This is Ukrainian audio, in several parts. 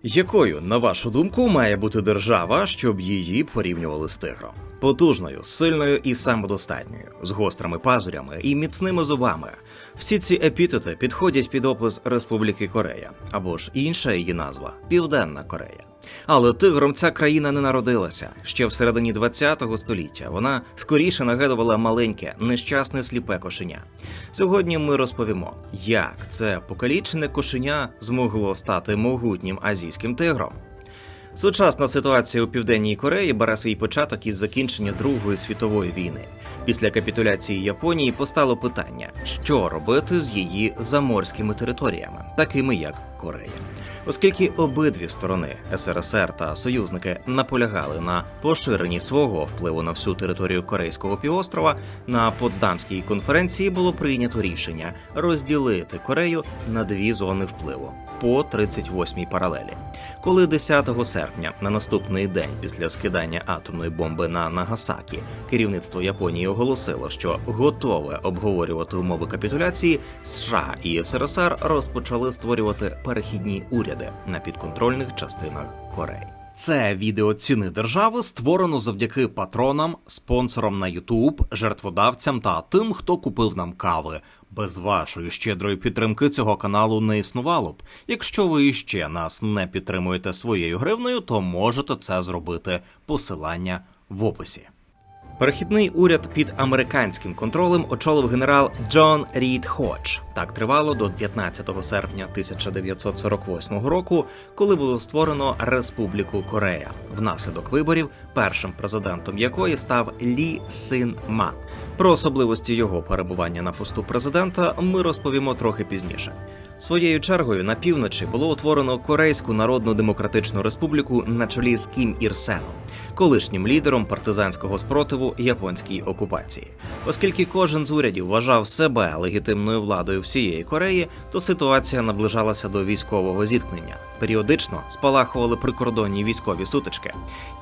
Якою, на вашу думку, має бути держава, щоб її порівнювали з тигром? Потужною, сильною і самодостатньою, з гострими пазурями і міцними зубами. Всі ці епітети підходять під опис Республіки Корея, або ж інша її назва – Південна Корея. Але тигром ця країна не народилася. Ще всередині ХХ століття вона скоріше нагадувала маленьке, нещасне сліпе кошеня. Сьогодні ми розповімо, як це покалічене кошеня змогло стати могутнім азійським тигром. Сучасна ситуація у Південній Кореї бере свій початок із закінчення Другої світової війни. Після капітуляції Японії постало питання, що робити з її заморськими територіями, такими як Корея. Оскільки обидві сторони, СРСР та союзники, наполягали на поширенні свого впливу на всю територію Корейського півострова, на Потсдамській конференції було прийнято рішення розділити Корею на дві зони впливу по 38-й паралелі. Коли 10 серпня, на наступний день після скидання атомної бомби на Нагасакі, керівництво Японії оголосило, що готове обговорювати умови капітуляції, США і СРСР розпочали створювати перехідні уряди на підконтрольних частинах Кореї. Це відео «Ціни держави» створено завдяки патронам, спонсорам на YouTube, жертводавцям та тим, хто купив нам кави. Без вашої щедрої підтримки цього каналу не існувало б. Якщо ви іще нас не підтримуєте своєю гривнею, то можете це зробити. Посилання в описі. Перехідний уряд під американським контролем очолив генерал Джон Рід Ходж. Так тривало до 15 серпня 1948 року, коли було створено Республіку Корея. Внаслідок виборів, першим президентом якої став Лі Син Ман. Про особливості його перебування на посту президента ми розповімо трохи пізніше. Своєю чергою на півночі було утворено Корейську Народно-Демократичну Республіку на чолі з Кім Ір Сеном, колишнім лідером партизанського спротиву японській окупації. Оскільки кожен з урядів вважав себе легітимною владою всієї Кореї, то ситуація наближалася до військового зіткнення. Періодично спалахували прикордонні військові сутички.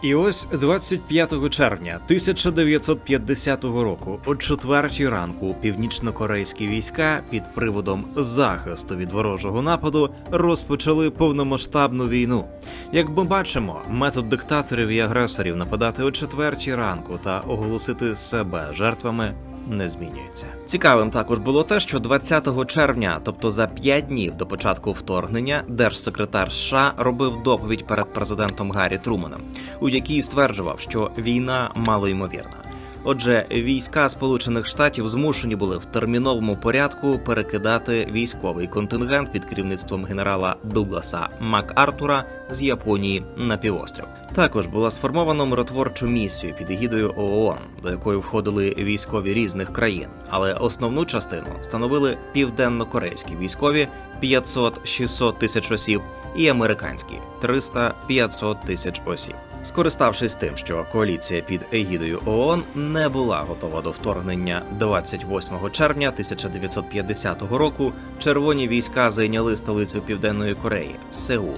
І ось 25 червня 1950 року о 4 ранку північно-корейські війська під приводом захисту від ворожого нападу розпочали повномасштабну війну. Як ми бачимо, метод диктаторів і агресорів нападати о 4 ранку та оголосити себе жертвами не змінюється. Цікавим також було те, що 20 червня, тобто за 5 днів до початку вторгнення, держсекретар США робив доповідь перед президентом Гаррі Труманом, у якій стверджував, що війна малоймовірна. Отже, війська Сполучених Штатів змушені були в терміновому порядку перекидати військовий контингент під керівництвом генерала Дугласа МакАртура з Японії на півострів. Також була сформована миротворчу місію під егідою ООН, до якої входили військові різних країн, але основну частину становили південно-корейські військові 500-600 тисяч осіб і американські 300-500 тисяч осіб. Скориставшись тим, що коаліція під егідою ООН не була готова до вторгнення 28 червня 1950 року, червоні війська зайняли столицю Південної Кореї – Сеул.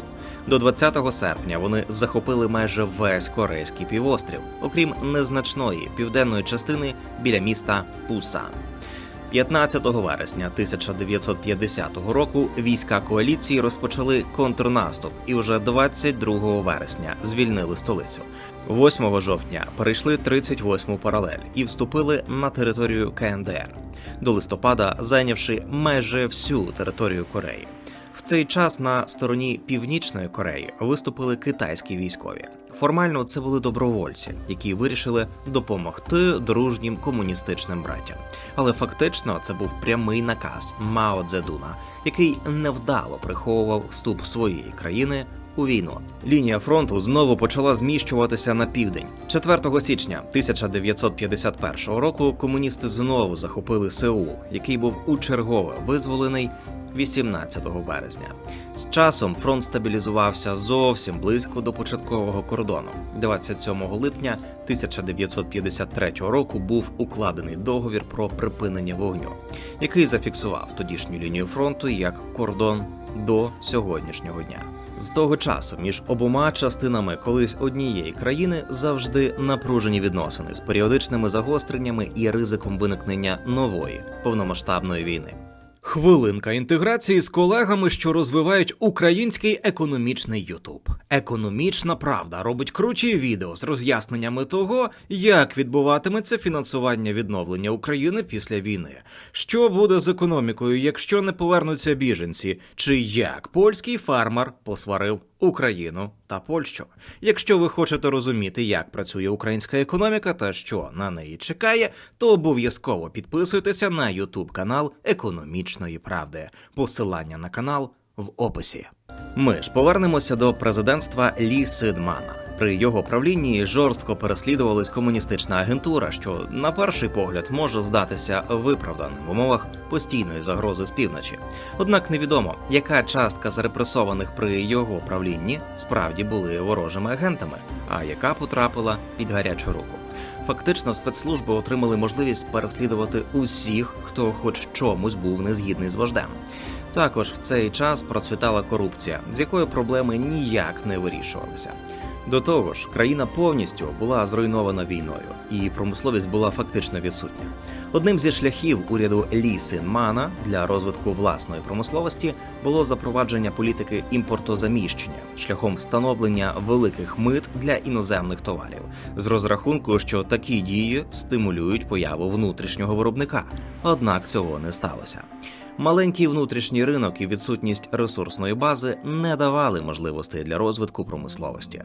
До 20 серпня вони захопили майже весь корейський півострів, окрім незначної південної частини біля міста Пусан. 15 вересня 1950 року війська коаліції розпочали контрнаступ і вже 22 вересня звільнили столицю. 8 жовтня перейшли 38-му паралель і вступили на територію КНДР, до листопада зайнявши майже всю територію Кореї. В цей час на стороні Північної Кореї виступили китайські військові. Формально це були добровольці, які вирішили допомогти дружнім комуністичним братям. Але фактично це був прямий наказ Мао Цзедуна, який невдало приховував вступ своєї країни у війну. Лінія фронту знову почала зміщуватися на південь. 4 січня 1951 року комуністи знову захопили Сеул, який був учергове визволений 18 березня. З часом фронт стабілізувався зовсім близько до початкового кордону. 27 липня 1953 року був укладений договір про припинення вогню, який зафіксував тодішню лінію фронту як кордон до сьогоднішнього дня. З того часу між обома частинами колись однієї країни завжди напружені відносини з періодичними загостреннями і ризиком виникнення нової повномасштабної війни. Хвилинка інтеграції з колегами, що розвивають український економічний Ютуб. Економічна правда робить круті відео з роз'ясненнями того, як відбуватиметься фінансування відновлення України після війни, що буде з економікою, якщо не повернуться біженці, чи як польський фермер посварив Україну та Польщу. Якщо ви хочете розуміти, як працює українська економіка та що на неї чекає, то обов'язково підписуйтеся на YouTube-канал Економічної правди. Посилання на канал в описі. Ми ж повернемося до президентства Лі Сидмана. При його правлінні жорстко переслідувалась комуністична агентура, що на перший погляд може здатися виправданим в умовах постійної загрози з півночі. Однак невідомо, яка частка з репресованих при його правлінні справді були ворожими агентами, а яка потрапила під гарячу руку. Фактично, спецслужби отримали можливість переслідувати усіх, хто хоч чомусь був незгідний з вождем. Також в цей час процвітала корупція, з якою проблеми ніяк не вирішувалися. До того ж, країна повністю була зруйнована війною, і промисловість була фактично відсутня. Одним зі шляхів уряду Лі Сидмана для розвитку власної промисловості було запровадження політики імпортозаміщення шляхом встановлення великих мит для іноземних товарів, з розрахунку, що такі дії стимулюють появу внутрішнього виробника. Однак цього не сталося. Маленький внутрішній ринок і відсутність ресурсної бази не давали можливостей для розвитку промисловості.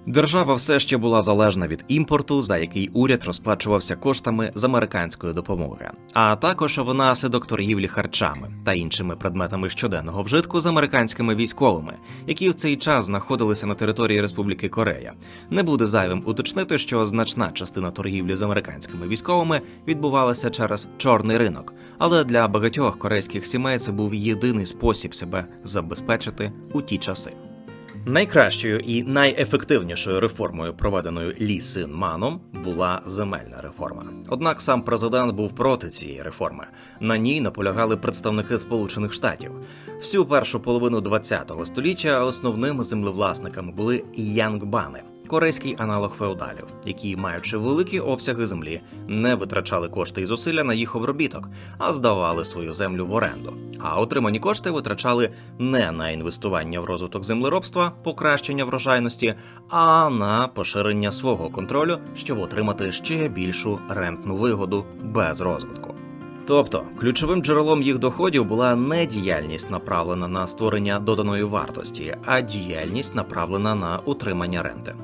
Держава все ще була залежна від імпорту, за який уряд розплачувався коштами з американської допомоги, а також внаслідок торгівлі харчами та іншими предметами щоденного вжитку з американськими військовими, які в цей час знаходилися на території Республіки Корея. Не буде зайвим уточнити, що значна частина торгівлі з американськими військовими відбувалася через чорний ринок, але для багатьох корейських сімей це був єдиний спосіб себе забезпечити у ті часи. Найкращою і найефективнішою реформою, проведеною Лі Сидманом, була земельна реформа. Однак сам президент був проти цієї реформи. На ній наполягали представники Сполучених Штатів. Всю першу половину ХХ століття основними землевласниками були янгбани – корейський аналог феодалів, які, маючи великі обсяги землі, не витрачали кошти і зусилля на їх обробіток, а здавали свою землю в оренду. А отримані кошти витрачали не на інвестування в розвиток землеробства, покращення врожайності, а на поширення свого контролю, щоб отримати ще більшу рентну вигоду без розвитку. Тобто, ключовим джерелом їх доходів була не діяльність, направлена на створення доданої вартості, а діяльність, направлена на утримання ренти.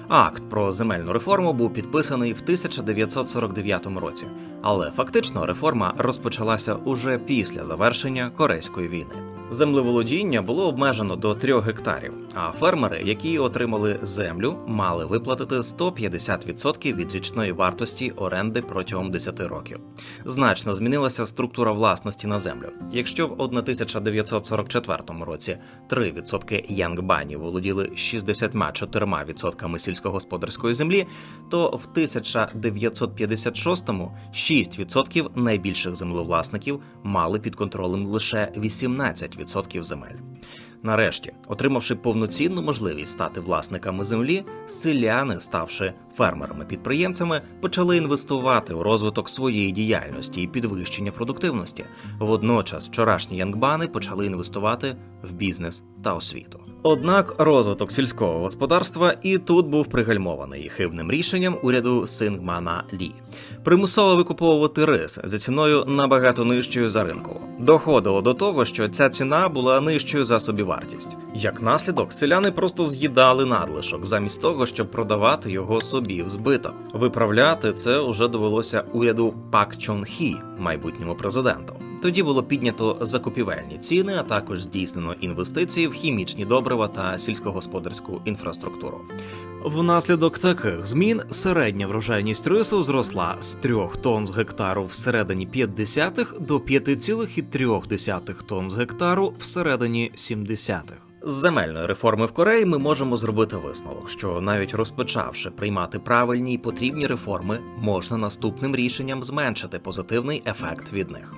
Акт про земельну реформу був підписаний в 1949 році, але фактично реформа розпочалася уже після завершення Корейської війни. Землеволодіння було обмежено до 3 гектарів, а фермери, які отримали землю, мали виплатити 150% від річної вартості оренди протягом 10 років. Значно змінилася структура власності на землю. Якщо в 1944 році 3% янгбанів володіли 64% сільськогосподарської землі, то в 1956-му 6% найбільших землевласників мали під контролем лише 18% земель. Нарешті, отримавши повноцінну можливість стати власниками землі, селяни, ставши фермерами-підприємцями, почали інвестувати у розвиток своєї діяльності і підвищення продуктивності. Водночас вчорашні янгбани почали інвестувати в бізнес та освіту. Однак розвиток сільського господарства і тут був пригальмований хибним рішенням уряду Сидмана Лі. Примусово викуповувати рис за ціною набагато нижчою за ринкову. Доходило до того, що ця ціна була нижчою за собівартість. Як наслідок, селяни просто з'їдали надлишок, замість того, щоб продавати його собі в збиток. Виправляти це уже довелося уряду Пак Чон Хі, майбутньому президенту. Тоді було піднято закупівельні ціни, а також здійснено інвестиції в хімічні добрива та сільськогосподарську інфраструктуру. Внаслідок таких змін середня врожайність рису зросла з 3 тонн з гектару в середині 50-х до 5,3 тонн з гектару в середині 70-х. З земельної реформи в Кореї ми можемо зробити висновок, що навіть розпочавши приймати правильні і потрібні реформи, можна наступним рішенням зменшити позитивний ефект від них.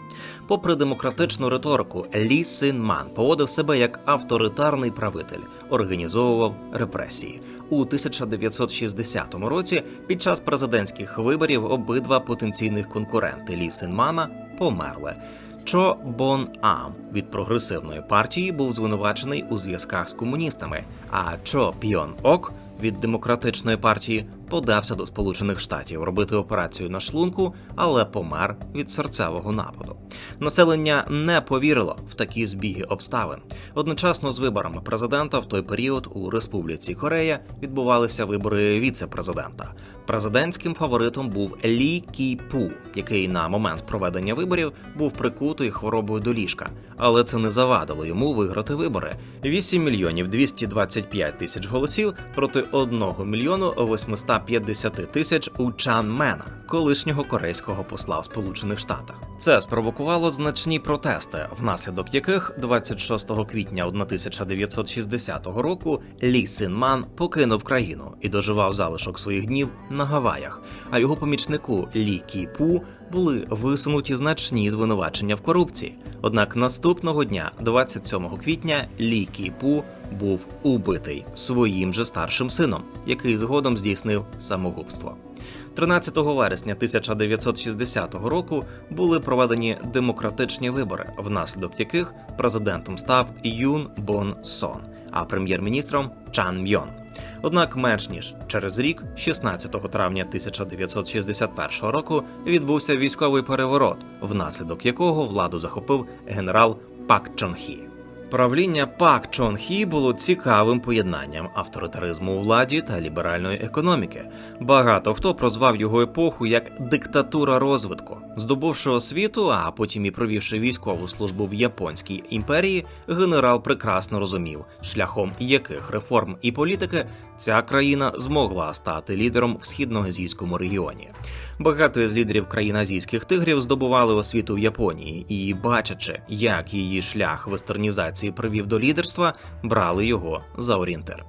Попри демократичну риторику, Лі Сидман поводив себе як авторитарний правитель, організовував репресії. У 1960 році під час президентських виборів обидва потенційних конкуренти Лі Сидмана померли. Чо Бон Ам від прогресивної партії був звинувачений у зв'язках з комуністами, а Чо Бьон Ок від демократичної партії подався до Сполучених Штатів робити операцію на шлунку, але помер від серцевого нападу. Населення не повірило в такі збіги обставин. Одночасно з виборами президента в той період у Республіці Корея відбувалися вибори віце-президента. Президентським фаворитом був Лі Кі-пу, який на момент проведення виборів був прикутий хворобою до ліжка. Але це не завадило йому виграти вибори. 8 мільйонів 225 тисяч голосів проти 1 мільйону 850 тисяч у Чан Мена, колишнього корейського посла в Сполучених Штатах. Це спровокувало значні протести, внаслідок яких 26 квітня 1960 року Лі Син Ман покинув країну і доживав залишок своїх днів на Гаваях, а його помічнику Лі Кі-пу були висунуті значні звинувачення в корупції. Однак наступного дня, 27 квітня, Лі Кі-пу був убитий своїм же старшим сином, який згодом здійснив самогубство. 13 вересня 1960 року були проведені демократичні вибори, внаслідок яких президентом став Юн Бон Сон, а прем'єр-міністром Чан Мьон. Однак менш ніж через рік, 16 травня 1961 року, відбувся військовий переворот, внаслідок якого владу захопив генерал Пак Чон Хі. Правління Пак Чон Хі було цікавим поєднанням авторитаризму у владі та ліберальної економіки. Багато хто прозвав його епоху як «диктатура розвитку». Здобувши освіту, а потім і провівши військову службу в Японській імперії, генерал прекрасно розумів, шляхом яких реформ і політики ця країна змогла стати лідером в східноазійському регіоні. Багато з лідерів країн азійських тигрів здобували освіту в Японії і, бачачи, як її шлях вестернізації привів до лідерства, брали його за орієнтир.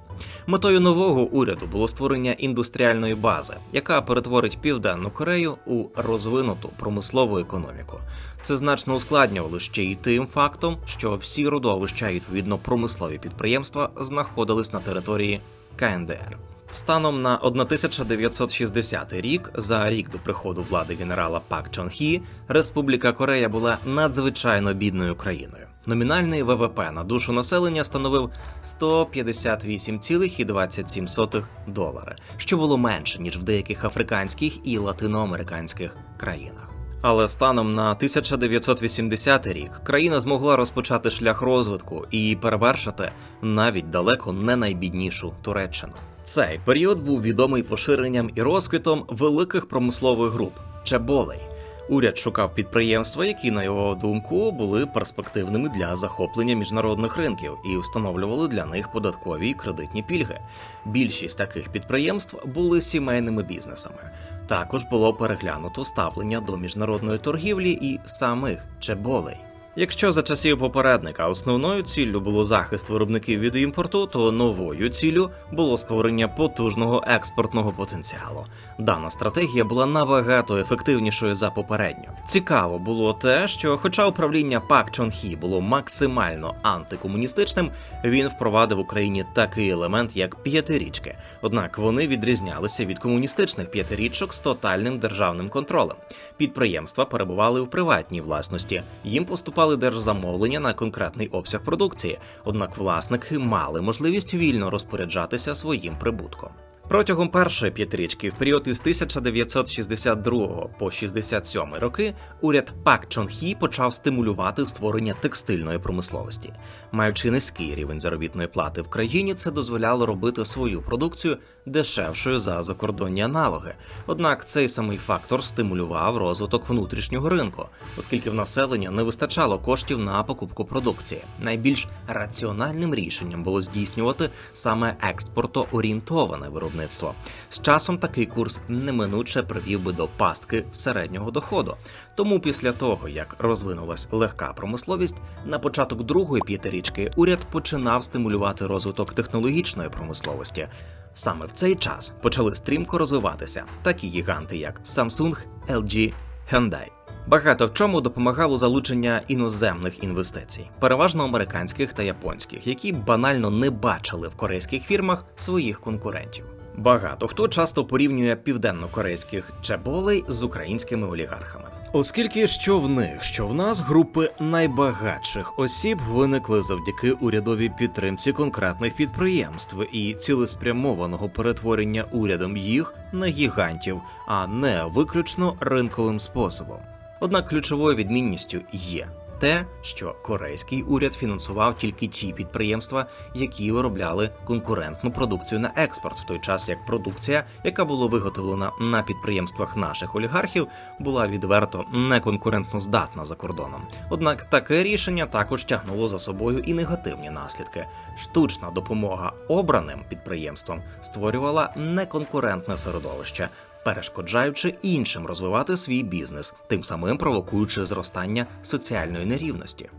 Метою нового уряду було створення індустріальної бази, яка перетворить Південну Корею у розвинуту промислову економіку. Це значно ускладнювало ще й тим фактом, що всі родовища, відповідно промислові підприємства, знаходились на території КНДР. Станом на 1960 рік, за рік до приходу влади генерала Пак Чон Хі, Республіка Корея була надзвичайно бідною країною. Номінальний ВВП на душу населення становив $158,27, що було менше, ніж в деяких африканських і латиноамериканських країнах. Але станом на 1980 рік країна змогла розпочати шлях розвитку і перевершити навіть далеко не найбіднішу Туреччину. Цей період був відомий поширенням і розквітом великих промислових груп – чеболей. Уряд шукав підприємства, які, на його думку, були перспективними для захоплення міжнародних ринків і встановлювали для них податкові і кредитні пільги. Більшість таких підприємств були сімейними бізнесами. Також було переглянуто ставлення до міжнародної торгівлі і самих чеболей. Якщо за часів попередника основною ціллю було захист виробників від імпорту, то новою ціллю було створення потужного експортного потенціалу. Дана стратегія була набагато ефективнішою за попередню. Цікаво було те, що хоча управління Пак Чон Хі було максимально антикомуністичним, він впровадив в Україні такий елемент, як п'ятирічки. Однак вони відрізнялися від комуністичних п'ятирічок з тотальним державним контролем. Підприємства перебували в приватній власності, їм поступали держзамовлення на конкретний обсяг продукції, однак власники мали можливість вільно розпоряджатися своїм прибутком. Протягом першої п'ятирічки, в період із 1962 по 67 роки, уряд Пак Чон Хі почав стимулювати створення текстильної промисловості. Маючи низький рівень заробітної плати в країні, це дозволяло робити свою продукцію дешевшою за закордонні аналоги. Однак цей самий фактор стимулював розвиток внутрішнього ринку, оскільки в населення не вистачало коштів на покупку продукції. Найбільш раціональним рішенням було здійснювати саме експортоорієнтоване виробництво. З часом такий курс неминуче привів би до пастки середнього доходу. Тому після того, як розвинулась легка промисловість, на початок другої п'ятирічки уряд починав стимулювати розвиток технологічної промисловості. Саме в цей час почали стрімко розвиватися такі гіганти, як Samsung, LG, Hyundai. Багато в чому допомагало залучення іноземних інвестицій, переважно американських та японських, які банально не бачили в корейських фірмах своїх конкурентів. Багато хто часто порівнює південно-корейських чеболей з українськими олігархами. Оскільки що в них, що в нас групи найбагатших осіб виникли завдяки урядовій підтримці конкретних підприємств і цілеспрямованого перетворення урядом їх на гігантів, а не виключно ринковим способом. Однак ключовою відмінністю є те, що корейський уряд фінансував тільки ті підприємства, які виробляли конкурентну продукцію на експорт, в той час як продукція, яка була виготовлена на підприємствах наших олігархів, була відверто неконкурентно здатна за кордоном. Однак таке рішення також тягнуло за собою і негативні наслідки. Штучна допомога обраним підприємствам створювала неконкурентне середовище, перешкоджаючи іншим розвивати свій бізнес, тим самим провокуючи зростання соціальної нерівності.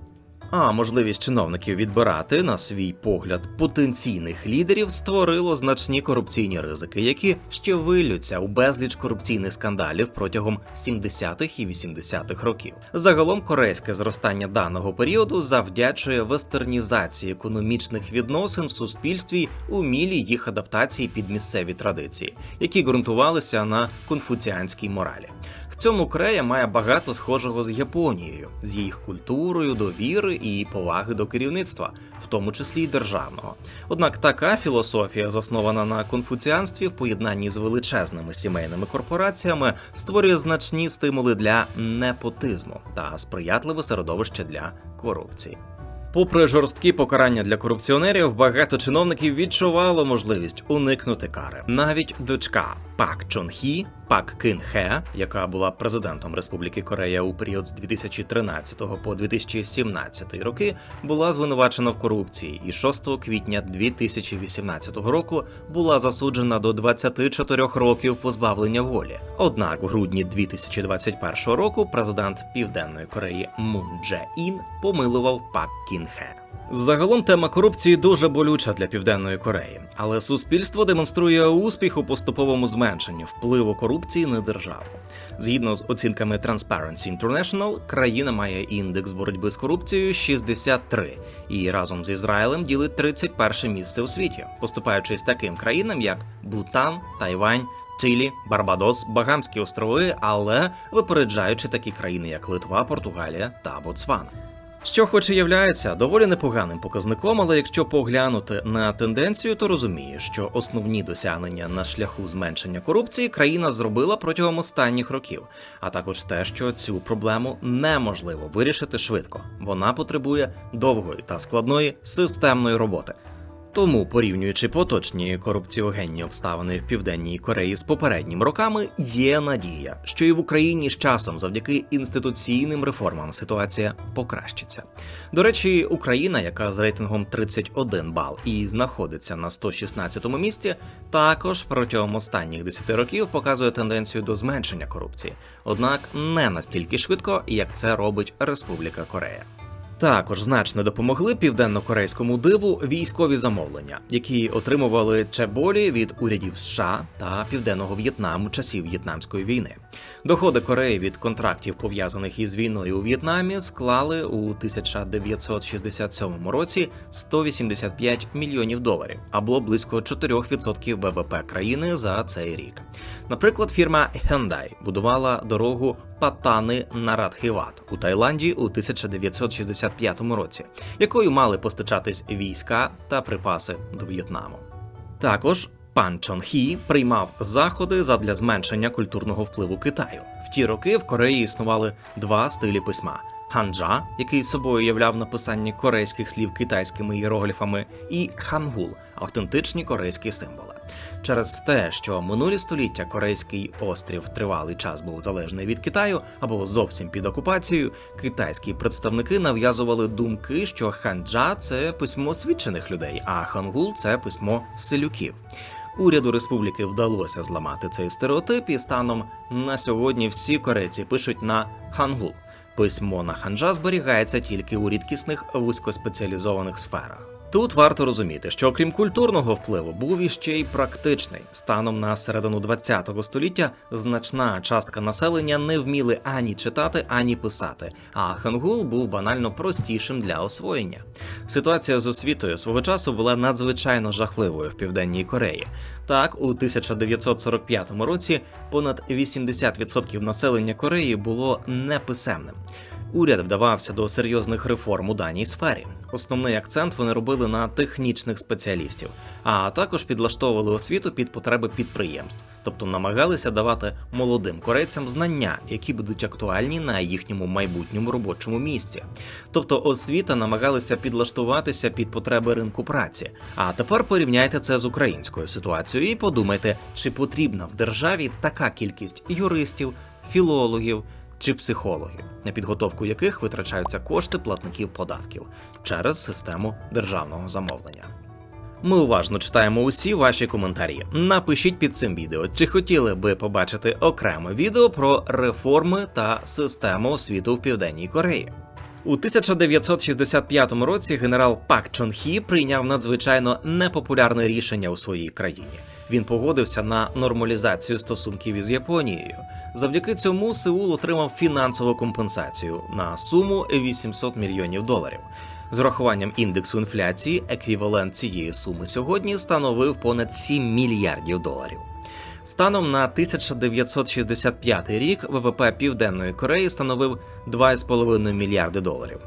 А можливість чиновників відбирати, на свій погляд, потенційних лідерів створило значні корупційні ризики, які ще виллються у безліч корупційних скандалів протягом 70-х і 80-х років. Загалом корейське зростання даного періоду завдячує вестернізації економічних відносин в суспільстві, умілій їх адаптації під місцеві традиції, які ґрунтувалися на конфуціанській моралі. В цьому Корея має багато схожого з Японією, з їх культурою, довіри і поваги до керівництва, в тому числі й державного. Однак така філософія, заснована на конфуціанстві в поєднанні з величезними сімейними корпораціями, створює значні стимули для непотизму та сприятливе середовище для корупції. Попри жорсткі покарання для корупціонерів, багато чиновників відчувало можливість уникнути кари. Навіть дочка Пак Чон Хі, Пак Кин Хе, яка була президентом Республіки Корея у період з 2013 по 2017 роки, була звинувачена в корупції і 6 квітня 2018 року була засуджена до 24 років позбавлення волі. Однак в грудні 2021 року президент Південної Кореї Мун Дже Ін помилував Пак Кін Хе. Загалом тема корупції дуже болюча для Південної Кореї, але суспільство демонструє успіх у поступовому зменшенні впливу корупції на державу. Згідно з оцінками Transparency International, країна має індекс боротьби з корупцією 63 і разом з Ізраїлем ділить 31 місце у світі, поступаючись таким країнам, як Бутан, Тайвань, Чилі, Барбадос, Багамські острови, але випереджаючи такі країни, як Литва, Португалія та Ботсвана. Що хоч і являється доволі непоганим показником, але якщо поглянути на тенденцію, то розуміє, що основні досягнення на шляху зменшення корупції країна зробила протягом останніх років, а також те, що цю проблему неможливо вирішити швидко. Вона потребує довгої та складної системної роботи. Тому, порівнюючи поточні корупціогенні обставини в Південній Кореї з попередніми роками, є надія, що і в Україні з часом завдяки інституційним реформам ситуація покращиться. До речі, Україна, яка з рейтингом 31 бал і знаходиться на 116-му місці, також протягом останніх 10 років показує тенденцію до зменшення корупції, однак не настільки швидко, як це робить Республіка Корея. Також значно допомогли південно-корейському диву військові замовлення, які отримували чеболі від урядів США та Південного В'єтнаму часів В'єтнамської війни. Доходи Кореї від контрактів, пов'язаних із війною у В'єтнамі, склали у 1967 році $185 мільйонів, або близько 4% ВВП країни за цей рік. Наприклад, фірма Hyundai будувала дорогу Паттани-Нарадхиват у Таїланді у 1965 році, якою мали постачатись війська та припаси до В'єтнаму. Також пан Чон Хі приймав заходи задля зменшення культурного впливу Китаю. В ті роки в Кореї існували два стилі письма – ханджа, який собою являв написання корейських слів китайськими іерогліфами, і хангул – автентичні корейські символи. Через те, що минулі століття корейський острів тривалий час був залежний від Китаю або зовсім під окупацією, китайські представники нав'язували думки, що ханджа – це письмо освічених людей, а хангул – це письмо селюків. Уряду республіки вдалося зламати цей стереотип, і станом на сьогодні всі корейці пишуть на хангул. Письмо на ханджа зберігається тільки у рідкісних вузькоспеціалізованих сферах. Тут варто розуміти, що окрім культурного впливу був іще й практичний. Станом на середину ХХ століття значна частка населення не вміли ані читати, ані писати, а хангул був банально простішим для освоєння. Ситуація з освітою свого часу була надзвичайно жахливою в Південній Кореї. Так, у 1945 році понад 80% населення Кореї було неписемним. Уряд вдавався до серйозних реформ у даній сфері. Основний акцент вони робили на технічних спеціалістів, а також підлаштовували освіту під потреби підприємств, тобто намагалися давати молодим корейцям знання, які будуть актуальні на їхньому майбутньому робочому місці. Тобто освіта намагалися підлаштуватися під потреби ринку праці. А тепер порівняйте це з українською ситуацією і подумайте, чи потрібна в державі така кількість юристів, філологів, чи психологів, на підготовку яких витрачаються кошти платників податків через систему державного замовлення. Ми уважно читаємо усі ваші коментарі. Напишіть під цим відео, чи хотіли би побачити окреме відео про реформи та систему освіти в Південній Кореї. У 1965 році генерал Пак Чон Хі прийняв надзвичайно непопулярне рішення у своїй країні. Він погодився на нормалізацію стосунків із Японією. Завдяки цьому Сеул отримав фінансову компенсацію на суму $800 мільйонів. З урахуванням індексу інфляції еквівалент цієї суми сьогодні становив понад $7 мільярдів. Станом на 1965 рік ВВП Південної Кореї становив $2,5 мільярди.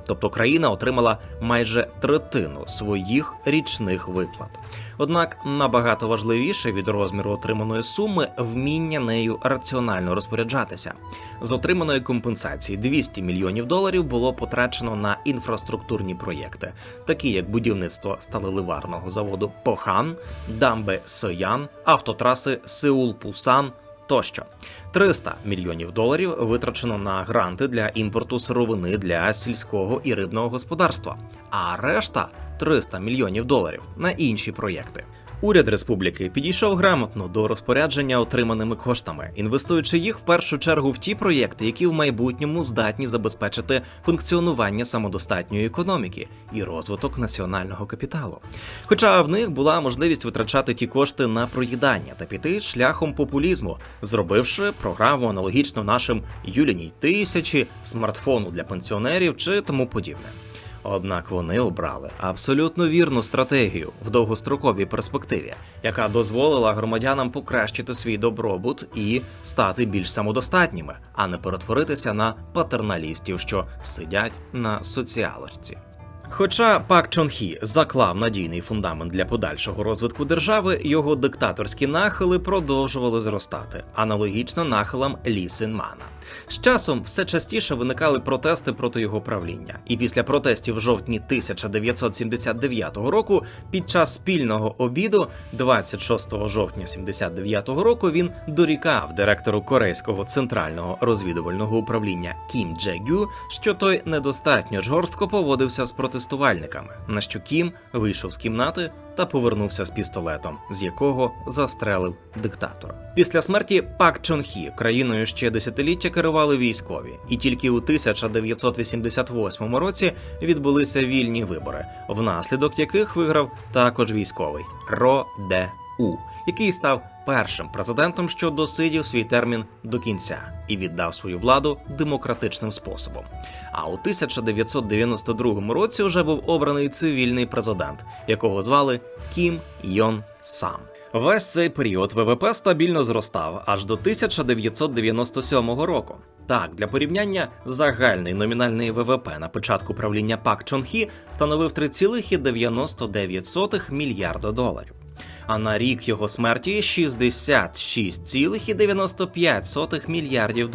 Тобто країна отримала майже третину своїх річних виплат. Однак набагато важливіше від розміру отриманої суми вміння нею раціонально розпоряджатися. З отриманої компенсації $200 мільйонів було потрачено на інфраструктурні проєкти, такі як будівництво сталеливарного заводу Похан, дамби Соян, автотраси Сеул-Пусан тощо. $300 мільйонів витрачено на гранти для імпорту сировини для сільського і рибного господарства, а решта $300 мільйонів на інші проєкти. Уряд республіки підійшов грамотно до розпорядження отриманими коштами, інвестуючи їх в першу чергу в ті проєкти, які в майбутньому здатні забезпечити функціонування самодостатньої економіки і розвиток національного капіталу. Хоча в них була можливість витрачати ті кошти на проїдання та піти шляхом популізму, зробивши програму аналогічно нашим Юліній тисячі, смартфону для пенсіонерів чи тому подібне. Однак вони обрали абсолютно вірну стратегію в довгостроковій перспективі, яка дозволила громадянам покращити свій добробут і стати більш самодостатніми, а не перетворитися на патерналістів, що сидять на соціалочці. Хоча Пак Чон Хі заклав надійний фундамент для подальшого розвитку держави, його диктаторські нахили продовжували зростати, аналогічно нахилам Лі Син-мана. З часом все частіше виникали протести проти його правління, і після протестів в жовтні 1979 року під час спільного обіду 26 жовтня 1979 року він дорікав директору Корейського центрального розвідувального управління Кім Дже-гю, що той недостатньо жорстко поводився з протестувальниками, на що Кім вийшов з кімнати та повернувся з пістолетом, з якого застрелив диктатора. Після смерті Пак Чон Хі країною ще десятиліття керували військові, і тільки у 1988 році відбулися вільні вибори, внаслідок яких виграв також військовий Ро Де-у, який став першим президентом, що досидів свій термін до кінця і віддав свою владу демократичним способом. А у 1992 році вже був обраний цивільний президент, якого звали Кім Йон Сам. Весь цей період ВВП стабільно зростав аж до 1997 року. Так, для порівняння, загальний номінальний ВВП на початку правління Пак Чон Хі становив $3,99 мільярда. А на рік його смерті $66,95 мільярдів.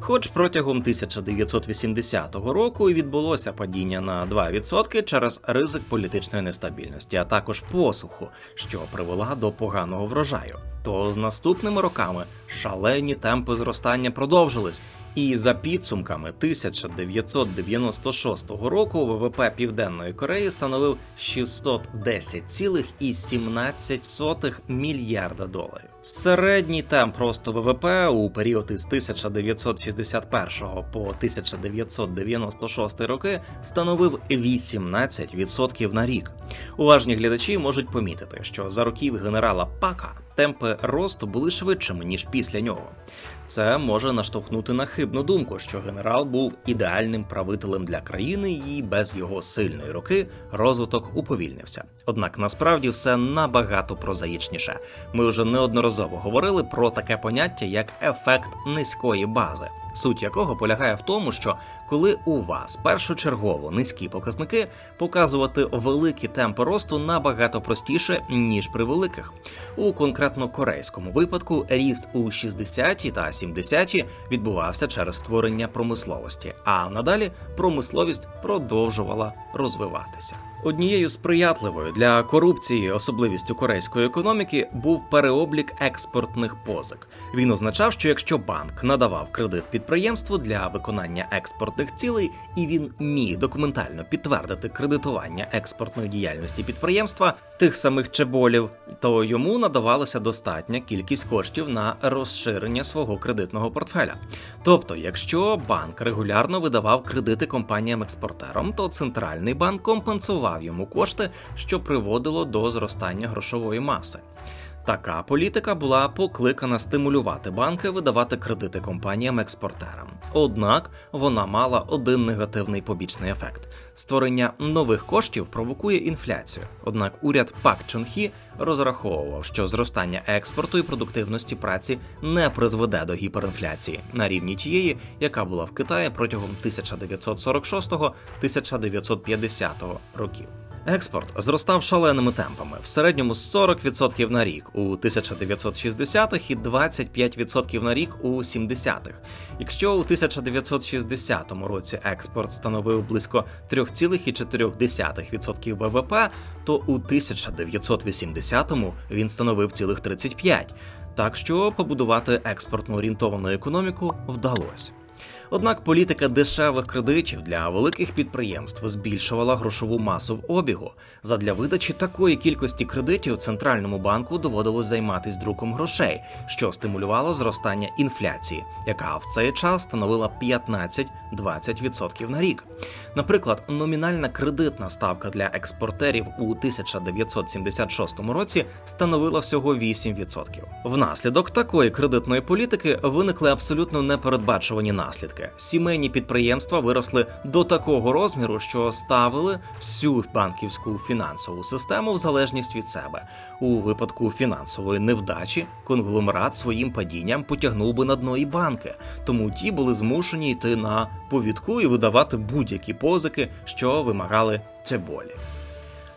Хоч протягом 1980 року і відбулося падіння на 2% через ризик політичної нестабільності, а також посуху, що привела до поганого врожаю, то з наступними роками шалені темпи зростання продовжились, і за підсумками 1996 року ВВП Південної Кореї становив $610,17 мільярда. Середній темп росту ВВП у період із 1961 по 1996 роки становив 18% на рік. Уважні глядачі можуть помітити, що за років генерала Пака темпи росту були швидшими, ніж після нього. Це може наштовхнути на хибну думку, що генерал був ідеальним правителем для країни і без його сильної руки розвиток уповільнився. Однак насправді все набагато прозаїчніше. Ми вже неодноразово говорили про таке поняття, як ефект низької бази, суть якого полягає в тому, що коли у вас першочергово низькі показники, показувати великі темпи росту набагато простіше, ніж при великих. У конкретно корейському випадку ріст у 60-ті та 70-ті відбувався через створення промисловості, а надалі промисловість продовжувала розвиватися. Однією сприятливою для корупції особливістю корейської економіки був переоблік експортних позик. Він означав, що якщо банк надавав кредит підприємству для виконання експортних цілей, і він міг документально підтвердити кредитування експортної діяльності підприємства, тих самих чеболів, то йому надавалася достатня кількість коштів на розширення свого кредитного портфеля. Тобто, якщо банк регулярно видавав кредити компаніям-експортерам, то центральний банк компенсував йому кошти, що приводило до зростання грошової маси. Така політика була покликана стимулювати банки видавати кредити компаніям-експортерам. Однак вона мала один негативний побічний ефект. Створення нових коштів провокує інфляцію. Однак уряд Пак Чон Хі розраховував, що зростання експорту і продуктивності праці не призведе до гіперінфляції на рівні тієї, яка була в Китаї протягом 1946-1950 років. Експорт зростав шаленими темпами, в середньому 40% на рік у 1960-х і 25% на рік у 70-х. Якщо у 1960 році експорт становив близько 3,4% ВВП, то у 1980-му він становив цілих 35%. Так що побудувати експортно орієнтовану економіку вдалося. Однак політика дешевих кредитів для великих підприємств збільшувала грошову масу в обігу. Задля видачі такої кількості кредитів Центральному банку доводилось займатися друком грошей, що стимулювало зростання інфляції, яка в цей час становила 15-20% на рік. Наприклад, номінальна кредитна ставка для експортерів у 1976 році становила всього 8%. Внаслідок такої кредитної політики виникли абсолютно непередбачувані наслідки. Сімейні підприємства виросли до такого розміру, що ставили всю банківську фінансову систему в залежність від себе. У випадку фінансової невдачі конгломерат своїм падінням потягнув би на дно і банки, тому ті були змушені йти на повідку і видавати будь-які позики, що вимагали чеболі.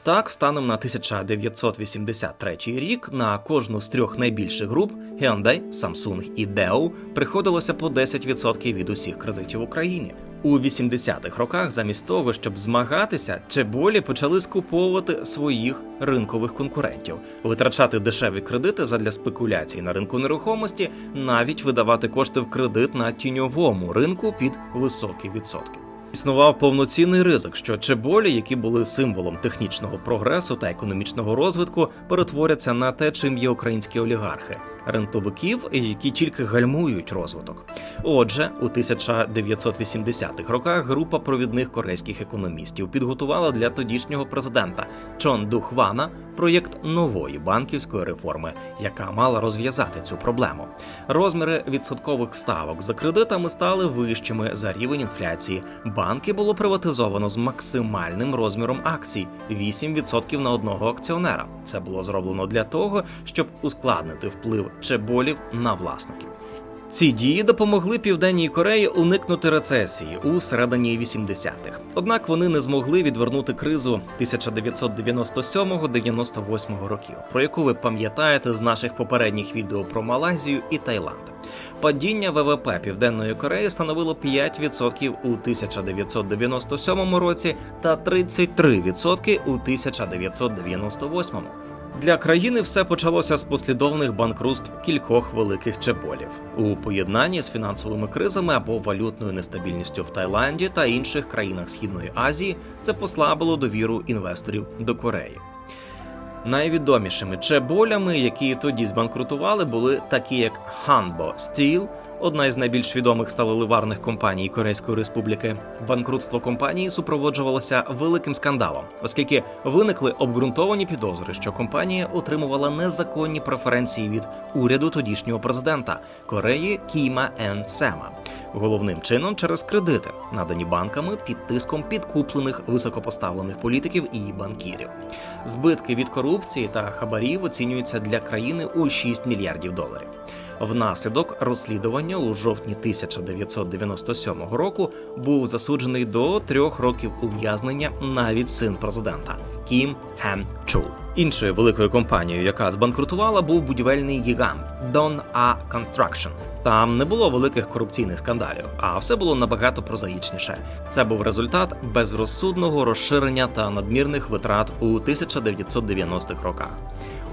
Так, станом на 1983 рік на кожну з трьох найбільших груп – Hyundai, Samsung і Daewoo – приходилося по 10% від усіх кредитів в Україні. У 80-х роках замість того, щоб змагатися, чеболі почали скуповувати своїх ринкових конкурентів, витрачати дешеві кредити задля спекуляцій на ринку нерухомості, навіть видавати кошти в кредит на тіньовому ринку під високі відсотки. Існував повноцінний ризик, що чеболі, які були символом технічного прогресу та економічного розвитку, перетворяться на те, чим є українські олігархи – рентовиків, які тільки гальмують розвиток. Отже, у 1980-х роках група провідних корейських економістів підготувала для тодішнього президента Чон Ду Хвана проєкт нової банківської реформи, яка мала розв'язати цю проблему. Розміри відсоткових ставок за кредитами стали вищими за рівень інфляції. Банки було приватизовано з максимальним розміром акцій – 8% на одного акціонера. Це було зроблено для того, щоб ускладнити вплив чеболів на власників. Ці дії допомогли Південній Кореї уникнути рецесії у середині 80-х. Однак вони не змогли відвернути кризу 1997-98 років, про яку ви пам'ятаєте з наших попередніх відео про Малайзію і Таїланд. Падіння ВВП Південної Кореї становило 5% у 1997 році та 33% у 1998. Для країни все почалося з послідовних банкрутств кількох великих чеболів. У поєднанні з фінансовими кризами або валютною нестабільністю в Таїланді та інших країнах Східної Азії це послабило довіру інвесторів до Кореї. Найвідомішими чеболями, які тоді збанкрутували, були такі як Hanbo Steel, одна із найбільш відомих сталеливарних компаній Корейської Республіки. Банкрутство компанії супроводжувалося великим скандалом, оскільки виникли обґрунтовані підозри, що компанія отримувала незаконні преференції від уряду тодішнього президента Кореї Кіма Ен Сема. Головним чином через кредити, надані банками під тиском підкуплених високопоставлених політиків і банкірів. Збитки від корупції та хабарів оцінюються для країни у $6 мільярдів. Внаслідок розслідування у жовтні 1997 року був засуджений до 3 років ув'язнення навіть син президента Кім Хен Чул. Іншою великою компанією, яка збанкрутувала, був будівельний гігант Dong A Construction. Там не було великих корупційних скандалів, а все було набагато прозаїчніше. Це був результат безрозсудного розширення та надмірних витрат у 1990-х роках.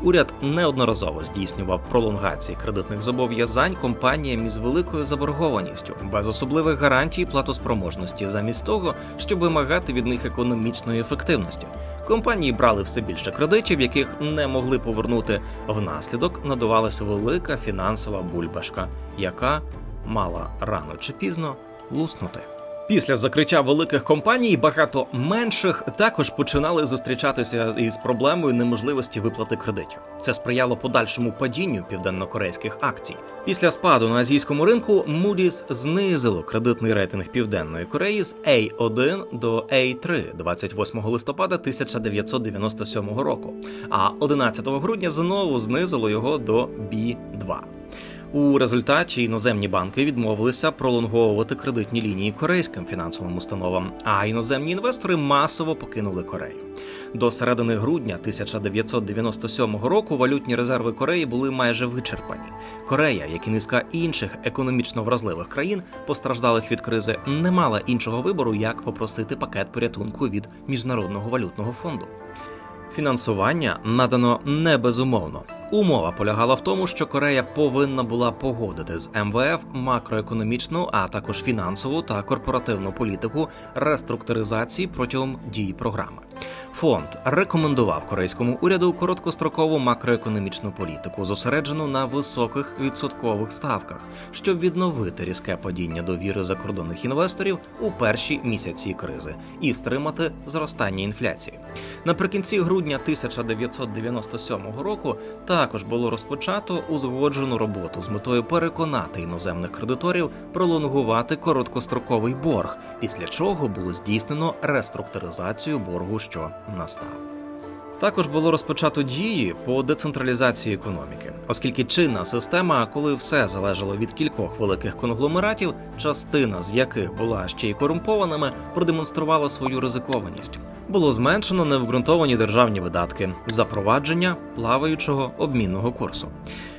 Уряд неодноразово здійснював пролонгації кредитних зобов'язань компаніям із великою заборгованістю, без особливих гарантій платоспроможності, замість того, щоб вимагати від них економічної ефективності. Компанії брали все більше кредитів, яких не могли повернути. Внаслідок надувалася велика фінансова бульбашка, яка мала рано чи пізно луснути. Після закриття великих компаній багато менших також починали зустрічатися із проблемою неможливості виплати кредитів. Це сприяло подальшому падінню південнокорейських акцій. Після спаду на азійському ринку Moody's знизило кредитний рейтинг Південної Кореї з A1 до A3 28 листопада 1997 року, а 11 грудня знову знизило його до B2. У результаті іноземні банки відмовилися пролонговувати кредитні лінії корейським фінансовим установам, а іноземні інвестори масово покинули Корею. До середини грудня 1997 року валютні резерви Кореї були майже вичерпані. Корея, як і низка інших економічно вразливих країн, постраждалих від кризи, не мала іншого вибору, як попросити пакет порятунку від Міжнародного валютного фонду. Фінансування надано не безумовно. Умова полягала в тому, що Корея повинна була погодити з МВФ макроекономічну, а також фінансову та корпоративну політику реструктуризації протягом дії програми. Фонд рекомендував корейському уряду короткострокову макроекономічну політику, зосереджену на високих відсоткових ставках, щоб відновити різке падіння довіри закордонних інвесторів у перші місяці кризи і стримати зростання інфляції. Наприкінці грудня 1997 року також було розпочато узгоджену роботу з метою переконати іноземних кредиторів пролонгувати короткостроковий борг, після чого було здійснено реструктуризацію боргу, що настав. Також було розпочато дії по децентралізації економіки, оскільки чинна система, коли все залежало від кількох великих конгломератів, частина з яких була ще й корумпованими, продемонструвала свою ризикованість. Було зменшено необґрунтовані державні видатки, запровадження плаваючого обмінного курсу.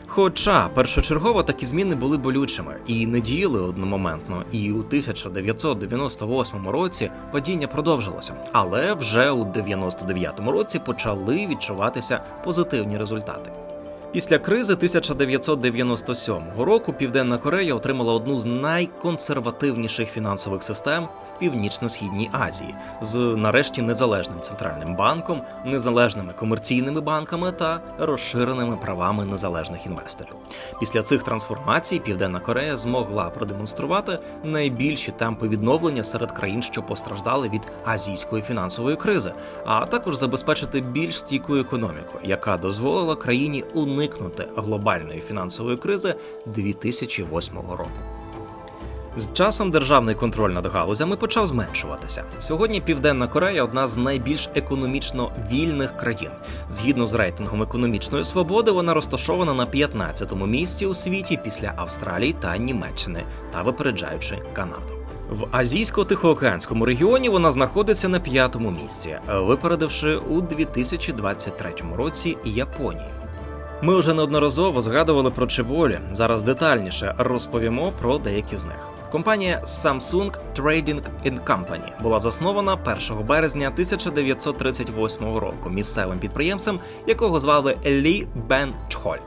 Хоча першочергово такі зміни були болючими і не діяли одномоментно, і у 1998 році падіння продовжилося, але вже у 1999 році почали відчуватися позитивні результати. Після кризи 1997 року Південна Корея отримала одну з найконсервативніших фінансових систем в Північно-Східній Азії з, нарешті, незалежним центральним банком, незалежними комерційними банками та розширеними правами незалежних інвесторів. Після цих трансформацій Південна Корея змогла продемонструвати найбільші темпи відновлення серед країн, що постраждали від азійської фінансової кризи, а також забезпечити більш стійку економіку, яка дозволила країні уникнути глобальної фінансової кризи 2008 року. З часом державний контроль над галузями почав зменшуватися. Сьогодні Південна Корея – одна з найбільш економічно вільних країн. Згідно з рейтингом економічної свободи, вона розташована на 15-му місці у світі після Австралії та Німеччини, та випереджаючи Канаду. В Азійсько-Тихоокеанському регіоні вона знаходиться на 5-му місці, випередивши у 2023 році Японію. Ми вже неодноразово згадували про чеболі, зараз детальніше розповімо про деякі з них. Компанія Samsung Trading Company була заснована 1 березня 1938 року місцевим підприємцем, якого звали Лі Бен Чхоль.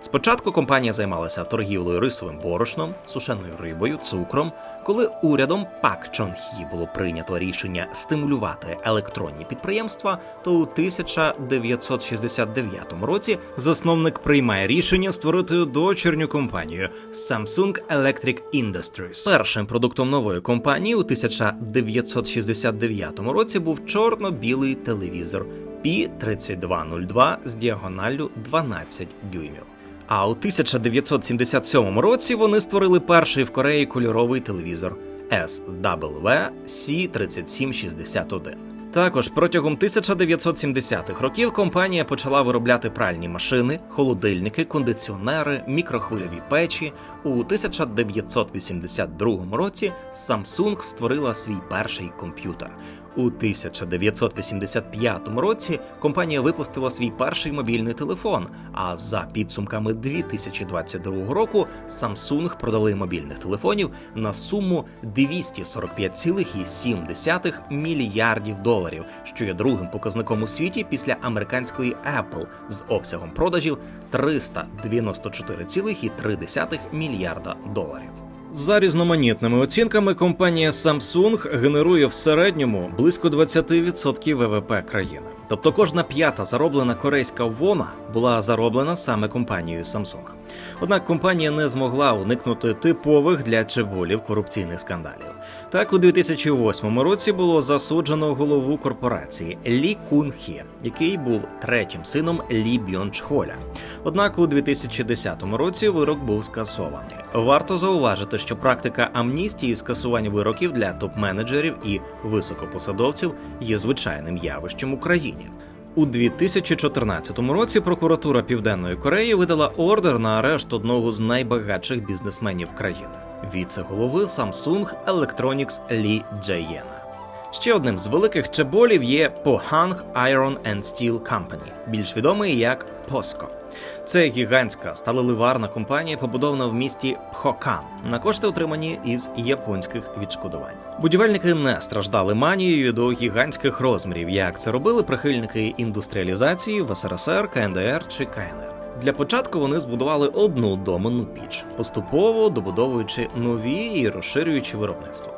Спочатку компанія займалася торгівлею рисовим борошном, сушеною рибою, цукром, Коли урядом Пак Чон Хі було прийнято рішення стимулювати електронні підприємства, то у 1969 році засновник приймає рішення створити дочірню компанію Samsung Electric Industries. Першим продуктом нової компанії у 1969 році був чорно-білий телевізор P3202 з діагоналлю 12 дюймів. А у 1977 році вони створили перший в Кореї кольоровий телевізор SWC3761. Також протягом 1970-х років компанія почала виробляти пральні машини, холодильники, кондиціонери, мікрохвильові печі. У 1982 році Samsung створила свій перший комп'ютер. У 1985 році компанія випустила свій перший мобільний телефон, а за підсумками 2022 року Samsung продали мобільних телефонів на суму $245,7 мільярдів, що є другим показником у світі після американської Apple з обсягом продажів $394,3 мільярда. За різноманітними оцінками, компанія Samsung генерує в середньому близько 20% ВВП країни. Тобто кожна п'ята зароблена корейська вона була зароблена саме компанією Samsung. Однак компанія не змогла уникнути типових для чеболів корупційних скандалів. Так, у 2008 році було засуджено голову корпорації Лі Кун Хє, який був третім сином Лі Бьон Чхоля. Однак у 2010 році вирок був скасований. Варто зауважити, що практика амністії скасування вироків для топ-менеджерів і високопосадовців є звичайним явищем в Україні. У 2014 році прокуратура Південної Кореї видала ордер на арешт одного з найбагатших бізнесменів країни – віце-голови Samsung Electronics Лі Джеєна. Ще одним з великих чеболів є Pohang Iron and Steel Company, більш відомий як POSCO. Це гігантська сталеливарна компанія, побудована в місті Пхокан на кошти, отримані із японських відшкодувань. Будівельники не страждали манією до гігантських розмірів, як це робили прихильники індустріалізації в СРСР, КНДР чи КНР. Для початку вони збудували одну доменну піч, поступово добудовуючи нові і розширюючи виробництво.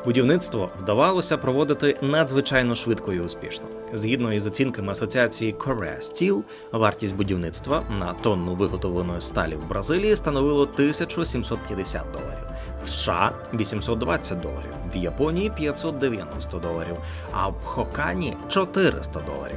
Будівництво вдавалося проводити надзвичайно швидко і успішно. Згідно із оцінками асоціації Korea Steel, вартість будівництва на тонну виготовленої сталі в Бразилії становило $1750, в США – $820, в Японії – $590, а в Пхокані – $400.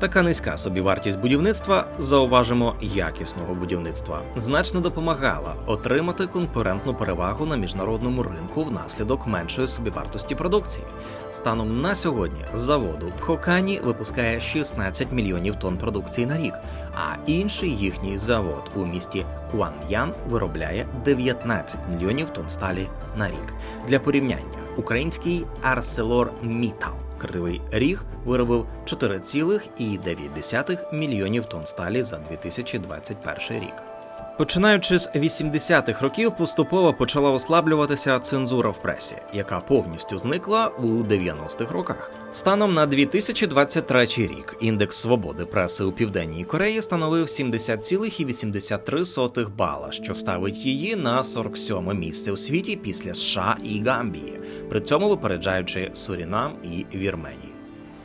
Така низька собівартість будівництва, зауважимо, якісного будівництва, значно допомагала отримати конкурентну перевагу на міжнародному ринку внаслідок меншої собівартості продукції. Станом на сьогодні завод у Пхокані випускає 16 мільйонів тонн продукції на рік, а інший їхній завод у місті Куан'ян виробляє 19 мільйонів тонн сталі на рік. Для порівняння, український ArcelorMittal Кривий Ріг виробив 4,9 мільйонів тонн сталі за 2021 рік. Починаючи з 80-х років, поступово почала ослаблюватися цензура в пресі, яка повністю зникла у 90-х роках. Станом на 2023 рік індекс свободи преси у Південній Кореї становив 70,83 бала, що ставить її на 47-ме місце у світі після США і Гамбії, при цьому випереджаючи Сурінам і Вірменію.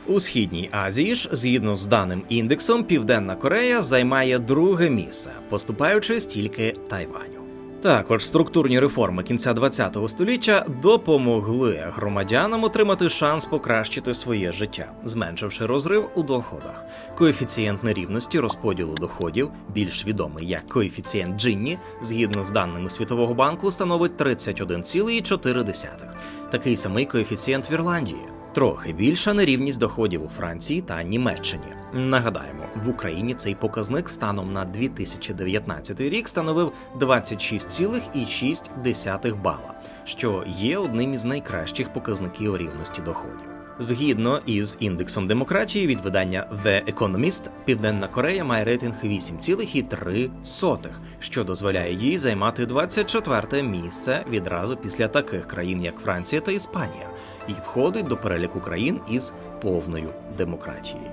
У Східній Азії ж, згідно з даним індексом, Південна Корея займає друге місце, поступаючи тільки Тайваню. Також структурні реформи кінця ХХ століття допомогли громадянам отримати шанс покращити своє життя, зменшивши розрив у доходах. Коефіцієнт нерівності розподілу доходів, більш відомий як коефіцієнт Джинні, згідно з даними Світового банку, становить 31,4. Такий самий коефіцієнт в Ірландії. Трохи більша нерівність доходів у Франції та Німеччині. Нагадаємо, в Україні цей показник станом на 2019 рік становив 26,6 бала, що є одним із найкращих показників рівності доходів. Згідно із індексом демократії від видання The Economist, Південна Корея має рейтинг 8,3, що дозволяє їй займати 24-те місце відразу після таких країн, як Франція та Іспанія, і входить до переліку країн із повною демократією.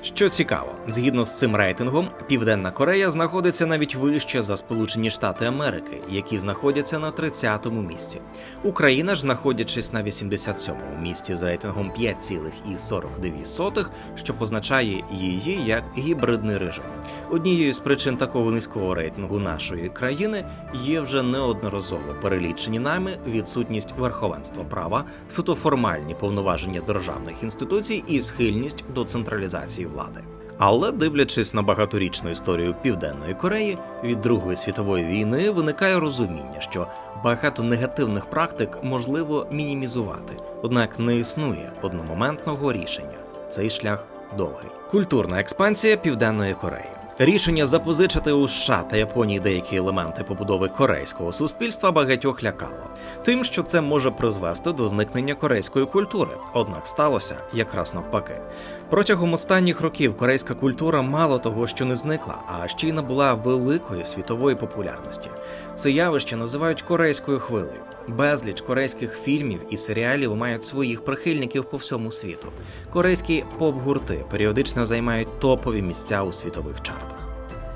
Що цікаво, згідно з цим рейтингом, Південна Корея знаходиться навіть вище за Сполучені Штати Америки, які знаходяться на 30-му місці. Україна ж, знаходячись на 87-му місці з рейтингом 5,42, що позначає її як гібридний режим. Однією з причин такого низького рейтингу нашої країни є вже неодноразово перелічені нами відсутність верховенства права, суто формальні повноваження державних інституцій і схильність до централізації влади. Але, дивлячись на багаторічну історію Південної Кореї, від Другої світової війни виникає розуміння, що багато негативних практик можливо мінімізувати, однак не існує одномоментного рішення. Цей шлях довгий. Культурна експансія Південної Кореї. Рішення запозичити у США та Японії деякі елементи побудови корейського суспільства багатьох лякало. Тим, що це може призвести до зникнення корейської культури. Однак сталося якраз навпаки. Протягом останніх років корейська культура мало того, що не зникла, а ще й набула великої світової популярності. Це явище називають корейською хвилею. Безліч корейських фільмів і серіалів мають своїх прихильників по всьому світу. Корейські поп-гурти періодично займають топові місця у світових чартах.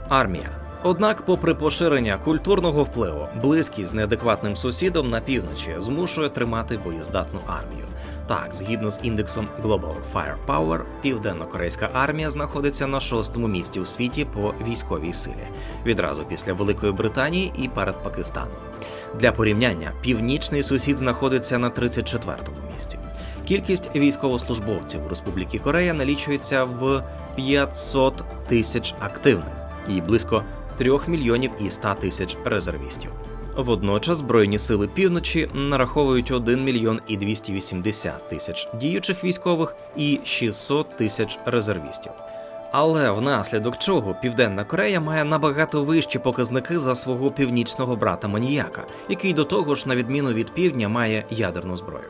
Армія. Однак, попри поширення культурного впливу, близькість з неадекватним сусідом на півночі змушує тримати боєздатну армію. Так, згідно з індексом Global Firepower, південно-корейська армія знаходиться на 6-му місці у світі по військовій силі, відразу після Великої Британії і перед Пакистаном. Для порівняння, північний сусід знаходиться на 34-му місці. Кількість військовослужбовців у Республіки Корея налічується в 500 тисяч активних і близько 3 мільйонів і 100 тисяч резервістів. Водночас Збройні сили півночі нараховують 1 мільйон і 280 тисяч діючих військових і 600 тисяч резервістів. Але внаслідок чого Південна Корея має набагато вищі показники за свого північного брата-маніяка, який до того ж, на відміну від півдня, має ядерну зброю.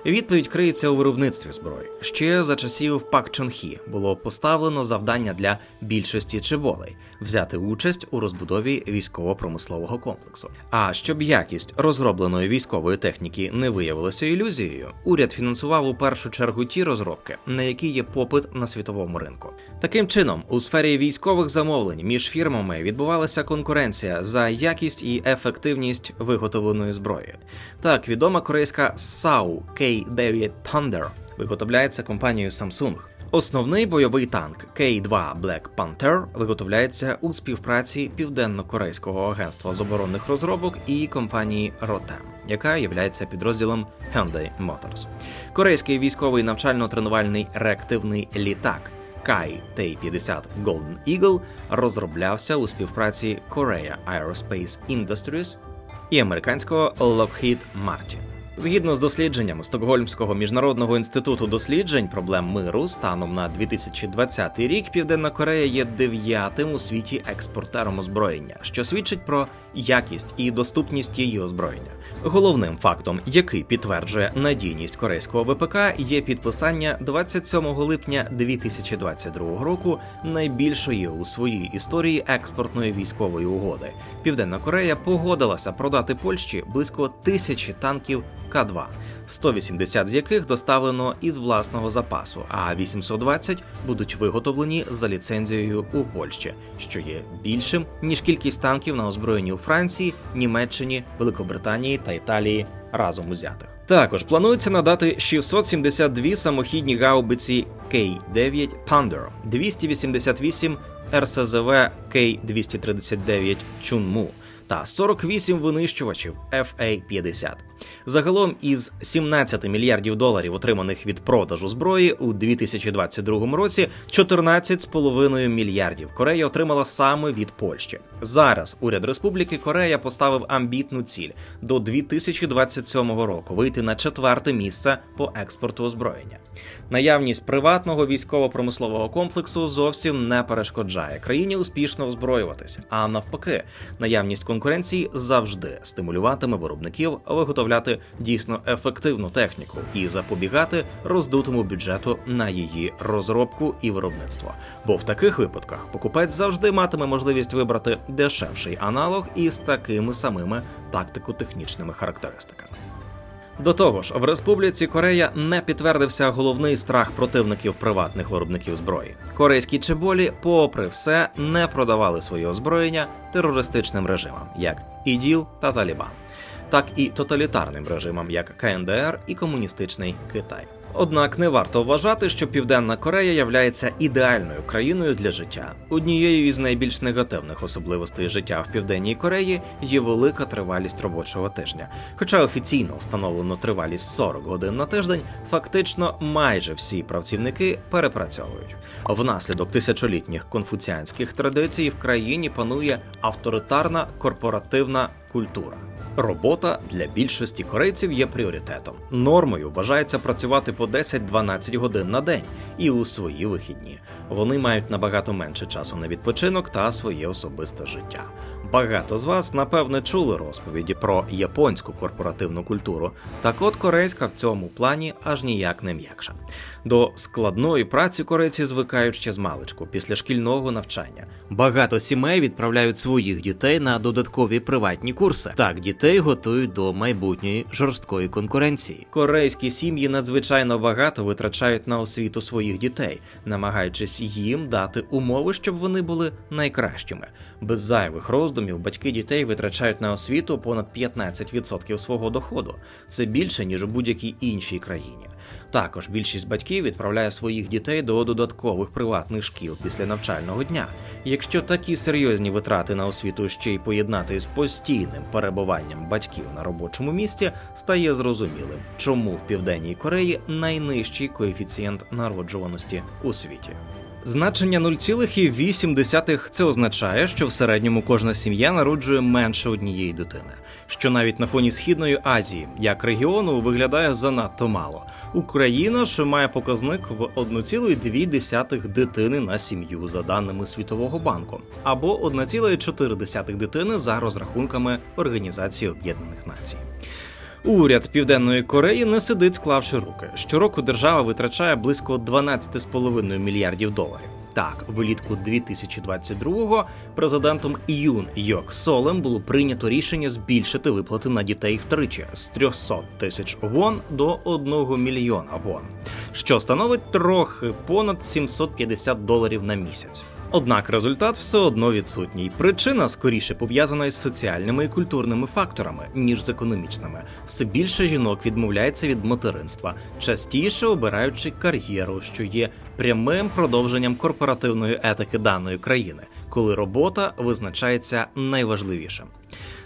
Відповідь криється у виробництві зброї. Ще за часів Пак Чон Хі було поставлено завдання для більшості чеболей – взяти участь у розбудові військово-промислового комплексу. А щоб якість розробленої військової техніки не виявилася ілюзією, уряд фінансував у першу чергу ті розробки, на які є попит на світовому ринку. Таким чином, у сфері військових замовлень між фірмами відбувалася конкуренція за якість і ефективність виготовленої зброї. Так, відома корейська САУ K9 Thunder виготовляється компанією Samsung. Основний бойовий танк K2 Black Panther виготовляється у співпраці Південно-Корейського агентства з оборонних розробок і компанії Rotem, яка є підрозділом Hyundai Motors. Корейський військовий навчально-тренувальний реактивний літак Kai-T-50 Golden Eagle розроблявся у співпраці Korea Aerospace Industries і американського Lockheed Martin. Згідно з дослідженнями Стокгольмського міжнародного інституту досліджень проблем миру, станом на 2020 рік Південна Корея є 9-тим у світі експортером озброєння, що свідчить про якість і доступність її озброєння. Головним фактом, який підтверджує надійність корейського ВПК, є підписання 27 липня 2022 року найбільшої у своїй історії експортної військової угоди. Південна Корея погодилася продати Польщі близько 1000 танків К-2, 180 з яких доставлено із власного запасу, а 820 будуть виготовлені за ліцензією у Польщі, що є більшим, ніж кількість танків на озброєнні у Франції, Німеччині, Великобританії та Італії разом узятих. Також планується надати 672 самохідні гаубиці K9 Thunder, 288 РСЗВ К-239 Чунму та 48 винищувачів FA-50. Загалом із 17 мільярдів доларів, отриманих від продажу зброї у 2022 році, 14,5 мільярдів Корея отримала саме від Польщі. Зараз уряд Республіки Корея поставив амбітну ціль – до 2027 року вийти на 4-те місце по експорту озброєння. Наявність приватного військово-промислового комплексу зовсім не перешкоджає країні успішно озброюватися, а навпаки, наявність конкуренції завжди стимулюватиме виробників виготовляти дійсно ефективну техніку і запобігати роздутому бюджету на її розробку і виробництво. Бо в таких випадках покупець завжди матиме можливість вибрати дешевший аналог із такими самими тактико-технічними характеристиками. До того ж, в Республіці Корея не підтвердився головний страх противників приватних виробників зброї. Корейські чеболі, попри все, не продавали своє озброєння терористичним режимам, як ІДІЛ та Талібан, так і тоталітарним режимам, як КНДР і комуністичний Китай. Однак не варто вважати, що Південна Корея являється ідеальною країною для життя. Однією із найбільш негативних особливостей життя в Південній Кореї є велика тривалість робочого тижня. Хоча офіційно встановлено тривалість 40 годин на тиждень, фактично майже всі працівники перепрацьовують. Внаслідок тисячолітніх конфуціанських традицій в країні панує авторитарна корпоративна культура. Робота для більшості корейців є пріоритетом. Нормою вважається працювати по 10-12 годин на день і у свої вихідні. Вони мають набагато менше часу на відпочинок та своє особисте життя. Багато з вас, напевне, чули розповіді про японську корпоративну культуру. Так от корейська в цьому плані аж ніяк не м'якша. До складної праці корейці звикають ще змалечку, після шкільного навчання. Багато сімей відправляють своїх дітей на додаткові приватні курси. Так, дітей готують до майбутньої жорсткої конкуренції. Корейські сім'ї надзвичайно багато витрачають на освіту своїх дітей, намагаючись їм дати умови, щоб вони були найкращими. Без зайвих роздумів батьки дітей витрачають на освіту понад 15% свого доходу. Це більше, ніж у будь-якій іншій країні. Також більшість батьків відправляє своїх дітей до додаткових приватних шкіл після навчального дня. Якщо такі серйозні витрати на освіту ще й поєднати з постійним перебуванням батьків на робочому місці, стає зрозумілим, чому в Південній Кореї найнижчий коефіцієнт народжуваності у світі. Значення 0,8 – це означає, що в середньому кожна сім'я народжує менше однієї дитини, що навіть на фоні Східної Азії, як регіону, виглядає занадто мало. Україна ж має показник в 1,2 дитини на сім'ю за даними Світового банку, або 1,4 дитини за розрахунками Організації Об'єднаних Націй. Уряд Південної Кореї не сидить, склавши руки. Щороку держава витрачає близько 12,5 мільярдів доларів. Так, влітку 2022-го президентом Юн Йок Солем було прийнято рішення збільшити виплати на дітей втричі з 300 тисяч вон до 1 мільйона вон, що становить трохи понад $750 на місяць. Однак результат все одно відсутній. Причина скоріше пов'язана із соціальними і культурними факторами, ніж з економічними. Все більше жінок відмовляється від материнства, частіше обираючи кар'єру, що є прямим продовженням корпоративної етики даної країни, коли робота визначається найважливішим.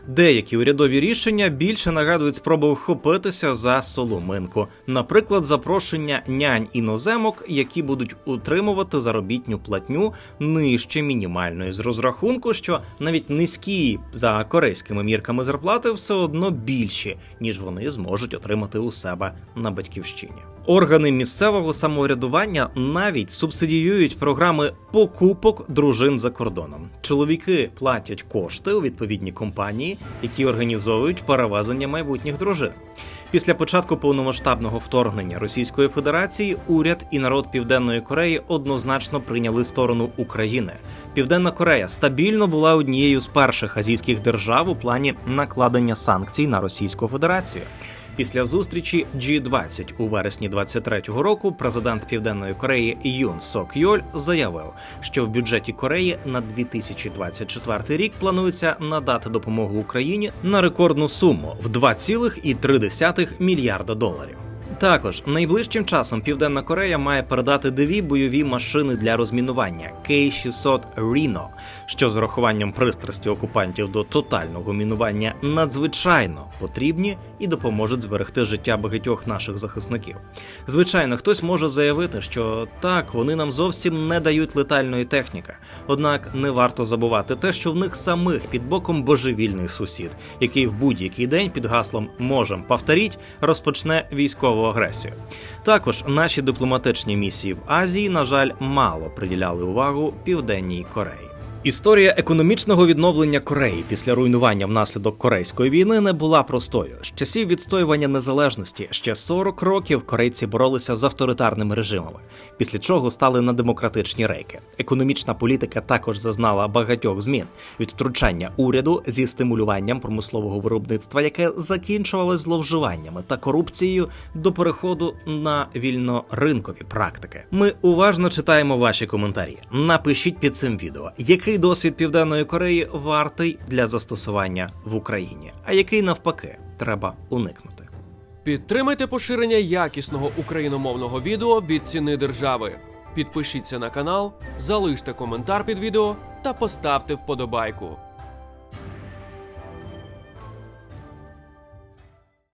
Деякі урядові рішення більше нагадують спробу вхопитися за соломинку. Наприклад, запрошення нянь-іноземок, які будуть утримувати заробітну платню нижче мінімальної, з розрахунку, що навіть низькі за корейськими мірками зарплати все одно більші, ніж вони зможуть отримати у себе на батьківщині. Органи місцевого самоврядування навіть субсидіюють програми покупок дружин за кордоном. Чоловіки платять кошти у відповідні компанії, які організовують перевезення майбутніх дружин. Після початку повномасштабного вторгнення Російської Федерації уряд і народ Південної Кореї однозначно прийняли сторону України. Південна Корея стабільно була однією з перших азійських держав у плані накладення санкцій на Російську Федерацію. Після зустрічі G20 у вересні 23-го року президент Південної Кореї Юн Сок Йоль заявив, що в бюджеті Кореї на 2024 рік планується надати допомогу Україні на рекордну суму в $2,3 мільярда. Також найближчим часом Південна Корея має передати 2 бойові машини для розмінування K-600 Rhino, що з урахуванням пристрасті окупантів до тотального мінування надзвичайно потрібні і допоможуть зберегти життя багатьох наших захисників. Звичайно, хтось може заявити, що так, вони нам зовсім не дають летальної техніки. Однак не варто забувати те, що в них самих під боком божевільний сусід, який в будь-який день під гаслом «можем повторіть» розпочне військову агресію. Також наші дипломатичні місії в Азії, на жаль, мало приділяли увагу Південній Кореї. Історія економічного відновлення Кореї після руйнування внаслідок Корейської війни не була простою. З часів відстоювання незалежності ще 40 років корейці боролися з авторитарними режимами, після чого стали на демократичні рейки. Економічна політика також зазнала багатьох змін – від втручання уряду зі стимулюванням промислового виробництва, яке закінчувалось зловживаннями та корупцією, до переходу на вільноринкові практики. Ми уважно читаємо ваші коментарі. Напишіть під цим відео, який досвід Південної Кореї вартий для застосування в Україні, а який, навпаки, треба уникнути. Підтримайте поширення якісного україномовного відео від Ціни держави. Підпишіться на канал, залиште коментар під відео та поставте вподобайку.